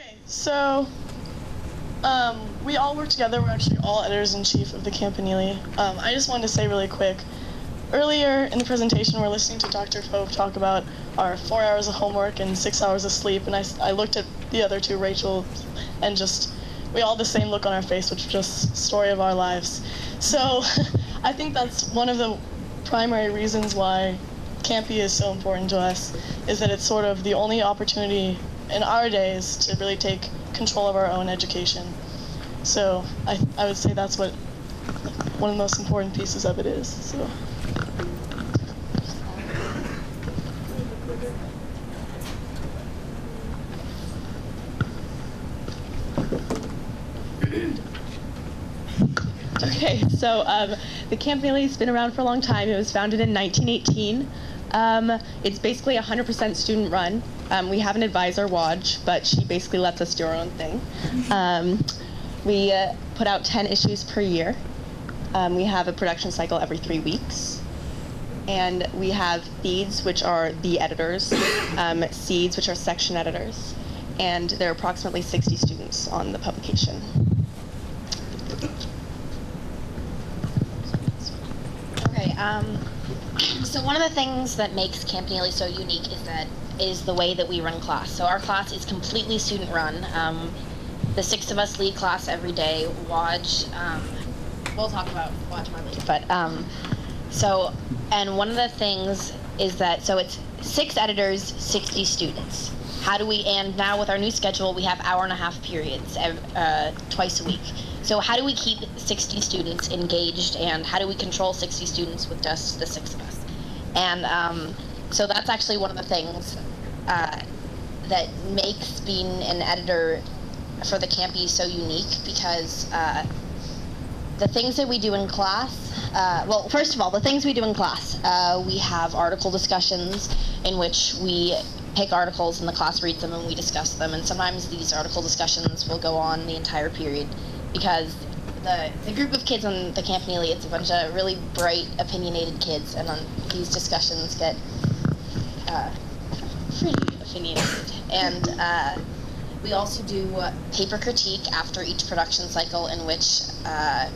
Okay, so we all work together. We're actually all editors-in-chief of the Campanile. I just wanted to say really quick, earlier in the presentation we're listening to Dr. Pope talk about our 4 hours of homework and 6 hours of sleep, and I looked at the other two, Rachel, and just, we all had the same look on our face, which was just story of our lives. So I think that's one of the primary reasons why Campy is so important to us, is that it's sort of the only opportunity in our days to really take control of our own education. So I would say that's what one of the most important pieces of it is. So. Okay, so the Campanile has been around for a long time. It was founded in 1918. It's basically 100% student run. We have an advisor, Waj, but she basically lets us do our own thing. We put out 10 issues per year. We have a production cycle every 3 weeks. And we have feeds, which are the editors, seeds, which are section editors, and there are approximately 60 students on the publication. Okay, so one of the things that makes Campanile so unique is the way that we run class. So our class is completely student run. The 6 of us lead class every day. Waj, we'll talk about Waj more later. But and one of the things is that, so it's 6 editors, 60 students. How do we, and now with our new schedule, we have hour-and-a-half periods twice a week. So how do we keep 60 students engaged, and how do we control 60 students with just the 6 of us? And so that's actually one of the things that makes being an editor for the Campy so unique, because the things that we do in class, well, first of all, the things we do in class, we have article discussions in which we pick articles and the class reads them and we discuss them, and sometimes these article discussions will go on the entire period, because the group of kids on the Campanile, it's a bunch of really bright, opinionated kids, and these discussions get pretty opinionated. And we also do paper critique after each production cycle, in which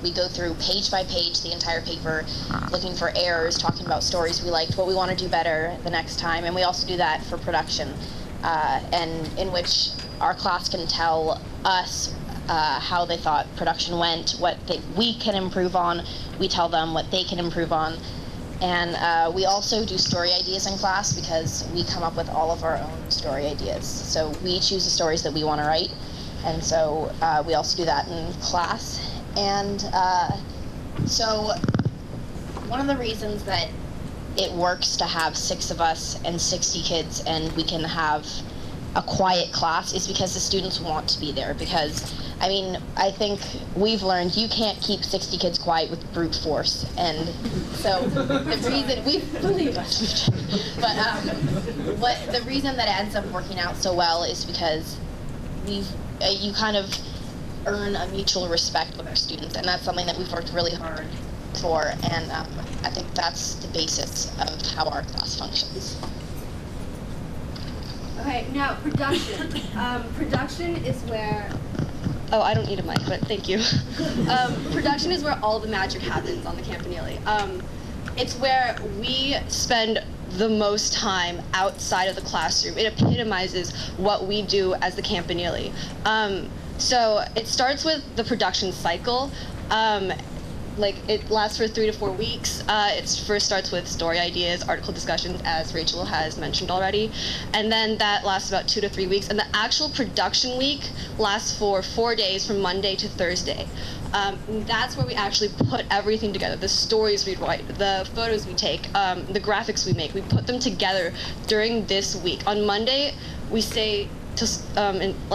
we go through page by page the entire paper, looking for errors, talking about stories we liked, what we want to do better the next time, and we also do that for production, and in which our class can tell us how they thought production went, what we can improve on, we tell them what they can improve on. And we also do story ideas in class, because we come up with all of our own story ideas. So we choose the stories that we want to write, and so we also do that in class. And so one of the reasons that it works to have 6 of us and 60 kids and we can have a quiet class is because the students want to be there. Because, I mean, I think we've learned you can't keep 60 kids quiet with brute force, and so the reason we believe us, but the reason that it ends up working out so well is because you kind of earn a mutual respect with our students, and that's something that we've worked really hard for, and I think that's the basis of how our class functions. Okay, now production. Production is where... Oh, I don't need a mic, but thank you. Production is where all the magic happens on the Campanile. It's where we spend the most time outside of the classroom. It epitomizes what we do as the Campanile. So it starts with the production cycle. It lasts for 3 to 4 weeks. It first starts with story ideas, article discussions, as Rachel has mentioned already, and then that lasts about 2 to 3 weeks. And the actual production week lasts for 4 days, from Monday to Thursday. That's where we actually put everything together: the stories we write, the photos we take, the graphics we make. We put them together during this week. On Monday, we stay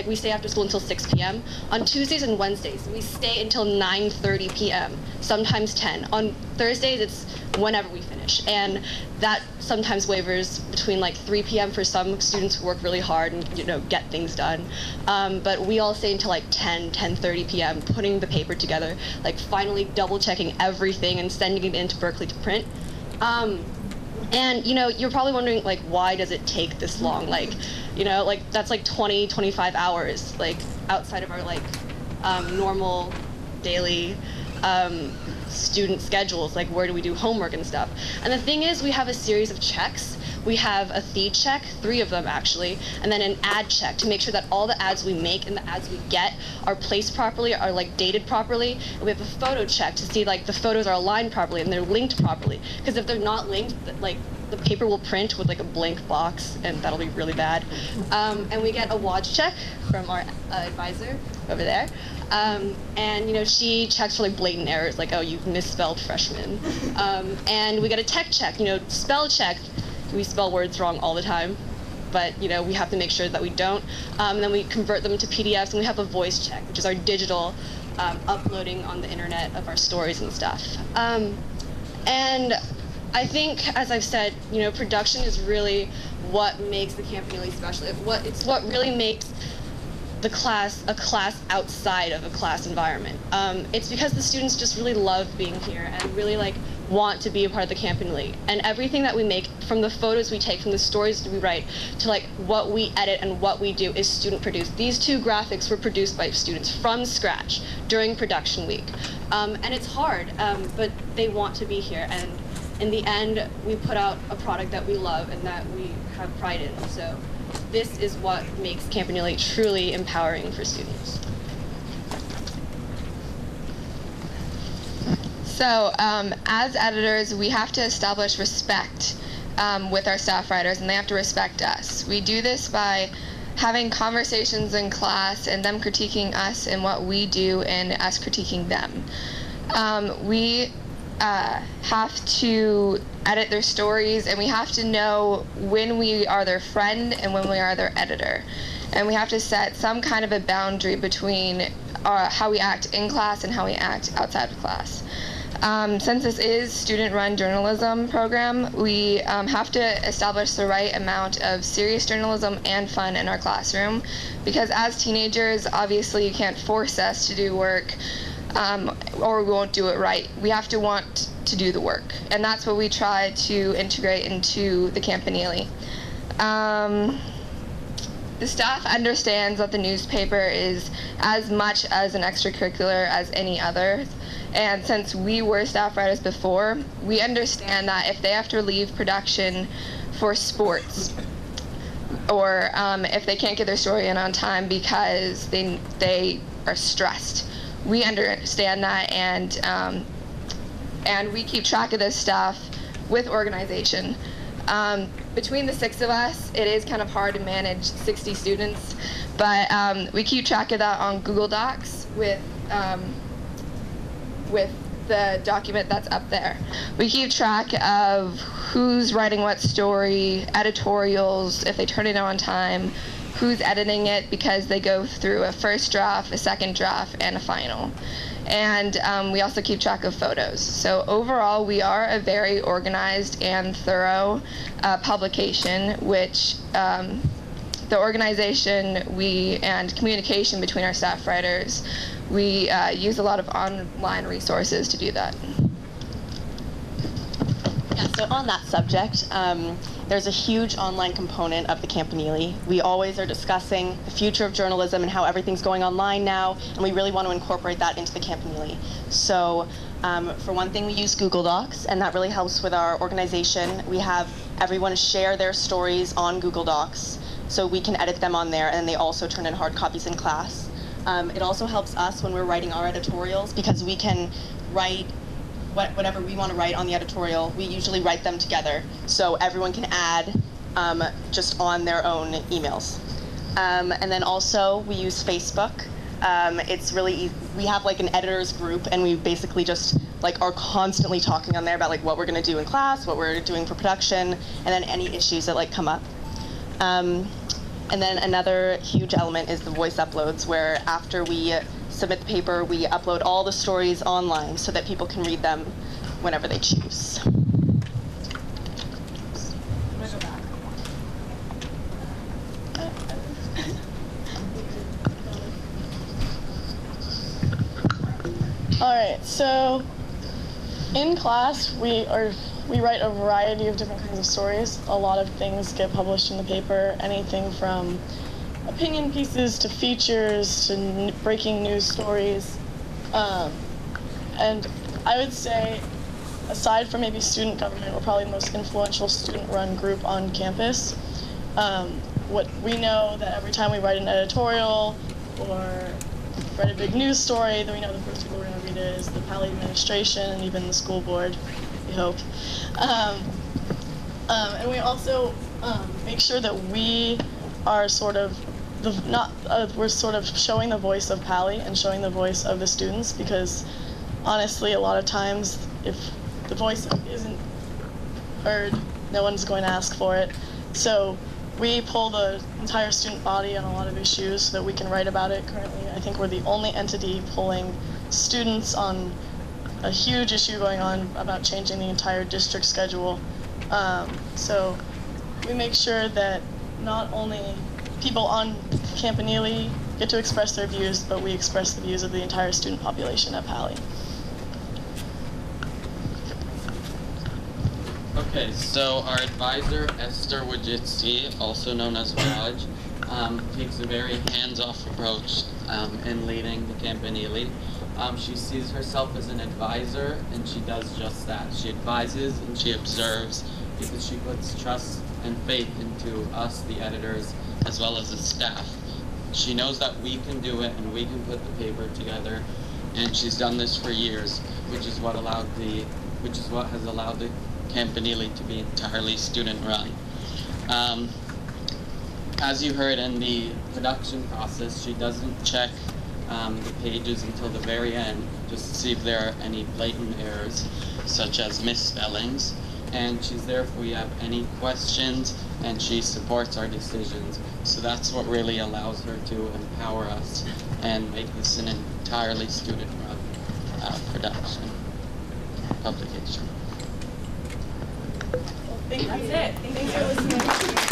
we stay after school until 6 p.m. On Tuesdays and Wednesdays, we stay until 9:30 p.m., sometimes 10. On Thursdays, it's whenever we finish. And that sometimes wavers between 3 p.m. for some students who work really hard and get things done. But we all stay until 10:30 p.m. putting the paper together, finally double checking everything and sending it into Berkeley to print. And you're probably wondering, like, why does it take this long? Like, that's like 20, 25 hours, like, outside of our like normal daily student schedules, like where do we do homework and stuff. And the thing is, we have a series of checks. We have a feed check, 3 of them actually, and then an ad check to make sure that all the ads we make and the ads we get are placed properly, are like dated properly. And we have a photo check to see like the photos are aligned properly and they're linked properly. Because if they're not linked, like the paper will print with like a blank box, and that'll be really bad. And we get a watch check from our advisor over there. And she checks for like blatant errors, like, oh, you've misspelled freshman. And we get a tech check, spell check. We spell words wrong all the time, but we have to make sure that we don't. And then we convert them to PDFs, and we have a voice check, which is our digital uploading on the internet of our stories and stuff. And I think, as I've said, production is really what makes the Campanile special. It's what really makes the class a class outside of a class environment. It's because the students just really love being here and really like want to be a part of the Campanile. And everything that we make, from the photos we take, from the stories we write, to like what we edit and what we do, is student produced. These 2 graphics were produced by students from scratch during production week. And it's hard, but they want to be here. And in the end, we put out a product that we love and that we have pride in. So this is what makes Campanile truly empowering for students. So as editors, we have to establish respect with our staff writers, and they have to respect us. We do this by having conversations in class and them critiquing us and what we do and us critiquing them. We have to edit their stories, and we have to know when we are their friend and when we are their editor. And we have to set some kind of a boundary between how we act in class and how we act outside of class. Since this is student-run journalism program, we have to establish the right amount of serious journalism and fun in our classroom, because as teenagers, obviously you can't force us to do work or we won't do it right. We have to want to do the work, and that's what we try to integrate into the Campanile. The staff understands that the newspaper is as much as an extracurricular as any other, and since we were staff writers before, we understand that if they have to leave production for sports, or if they can't get their story in on time because they are stressed, we understand that, and we keep track of this stuff with organization. Between the 6 of us, it is kind of hard to manage 60 students, but we keep track of that on Google Docs with the document that's up there. We keep track of who's writing what story, editorials, if they turn it on time, who's editing it, because they go through a first draft, a second draft, and a final. And we also keep track of photos. So overall, we are a very organized and thorough publication, which the organization and communication between our staff writers, we use a lot of online resources to do that. Yeah, so on that subject, there's a huge online component of the Campanile. We always are discussing the future of journalism and how everything's going online now, and we really want to incorporate that into the Campanile. So for one thing, we use Google Docs, and that really helps with our organization. We have everyone share their stories on Google Docs, so we can edit them on there, and they also turn in hard copies in class. It also helps us when we're writing our editorials, because we can write whatever we want to write on the editorial. We usually write them together, so everyone can add just on their own emails. And then also we use Facebook. It's really easy. We have like an editors group, and we basically just like are constantly talking on there about like what we're going to do in class, what we're doing for production, and then any issues that like come up. And then another huge element is the voice uploads, where after we submit the paper, we upload all the stories online so that people can read them whenever they choose. All right, so in class we are we write a variety of different kinds of stories. A lot of things get published in the paper, anything from opinion pieces to features to breaking news stories. And I would say, aside from maybe student government, we're probably the most influential student-run group on campus. What we know that every time we write an editorial or write a big news story, then we know the first people who are going to read it is the PALI administration and even the school board, we hope. And we also make sure that we are sort of we're sort of showing the voice of PALI and showing the voice of the students, because honestly, a lot of times, if the voice isn't heard, no one's going to ask for it. So we pull the entire student body on a lot of issues so that we can write about it. Currently, I think we're the only entity pulling students on a huge issue going on about changing the entire district schedule. So we make sure that not only people on Campanile get to express their views, but we express the views of the entire student population at PALI. Okay, so our advisor, Esther Wojcicki, also known as Raj, takes a very hands-off approach in leading the Campanile. She sees herself as an advisor, and she does just that. She advises and she observes, because she puts trust and faith into us, the editors, as well as the staff. She knows that we can do it and we can put the paper together, and she's done this for years, which is what has allowed the Campanile to be entirely student-run. As you heard in the production process, she doesn't check the pages until the very end, just to see if there are any blatant errors, such as misspellings. And she's there if we have any questions, and she supports our decisions. So that's what really allows her to empower us and make this an entirely student-run publication. Thank you. That's it. Thanks for listening.